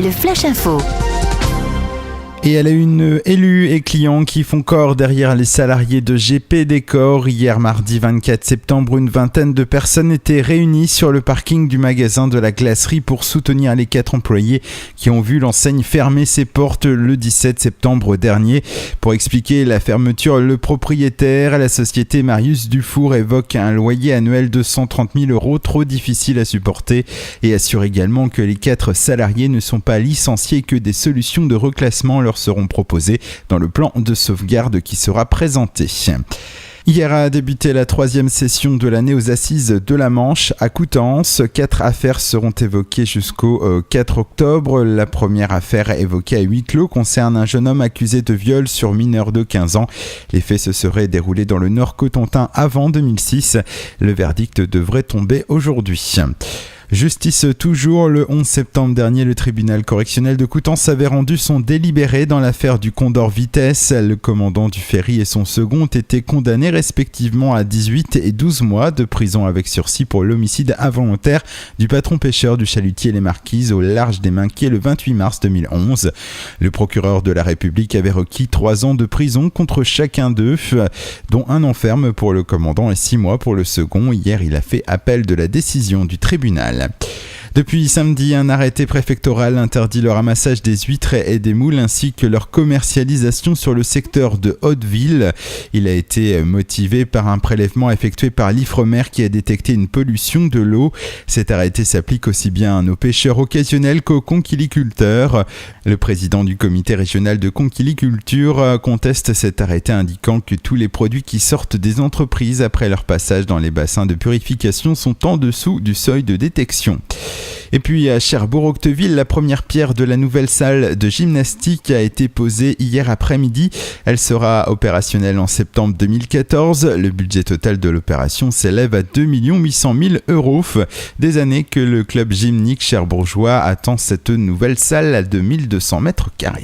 le Flash Info. Et elle a une élus et clients qui font corps derrière les salariés de GP Décor. Hier, mardi 24 septembre, une vingtaine de personnes étaient réunies sur le parking du magasin de la glacerie pour soutenir les 4 employés qui ont vu l'enseigne fermer ses portes le 17 septembre dernier. Pour expliquer la fermeture, le propriétaire, la société Marius Dufour, évoque un loyer annuel de 130 000 € trop difficile à supporter et assure également que les 4 salariés ne sont pas licenciés et que des solutions de reclassement leur seront proposées dans le plan de sauvegarde qui sera présenté. Hier a débuté la 3e session de l'année aux Assises de la Manche à Coutances. 4 affaires seront évoquées jusqu'au 4 octobre. La première affaire évoquée à huis clos concerne un jeune homme accusé de viol sur mineur de 15 ans. Les faits se seraient déroulés dans le Nord Cotentin avant 2006. Le verdict devrait tomber aujourd'hui. Justice toujours, le 11 septembre dernier, le tribunal correctionnel de Coutances avait rendu son délibéré dans l'affaire du Condor Vitesse. Le commandant du ferry et son second ont été condamnés respectivement à 18 et 12 mois de prison avec sursis pour l'homicide involontaire du patron pêcheur du chalutier Les Marquises au large des Minquiers le 28 mars 2011. Le procureur de la République avait requis 3 ans de prison contre chacun d'eux, dont 1 an ferme pour le commandant et 6 mois pour le second. Hier, il a fait appel de la décision du tribunal. Depuis samedi, un arrêté préfectoral interdit le ramassage des huîtres et des moules ainsi que leur commercialisation sur le secteur de Hauteville. Il a été motivé par un prélèvement effectué par l'Ifremer qui a détecté une pollution de l'eau. Cet arrêté s'applique aussi bien aux pêcheurs occasionnels qu'aux conchiliculteurs. Le président du comité régional de conchiliculture conteste cet arrêté indiquant que tous les produits qui sortent des entreprises après leur passage dans les bassins de purification sont en dessous du seuil de détection. Et puis à Cherbourg-Octeville, la première pierre de la nouvelle salle de gymnastique a été posée hier après-midi. Elle sera opérationnelle en septembre 2014. Le budget total de l'opération s'élève à 2 800 000 €. Des années que le club gymnique cherbourgeois attend cette nouvelle salle à 2200 mètres carrés.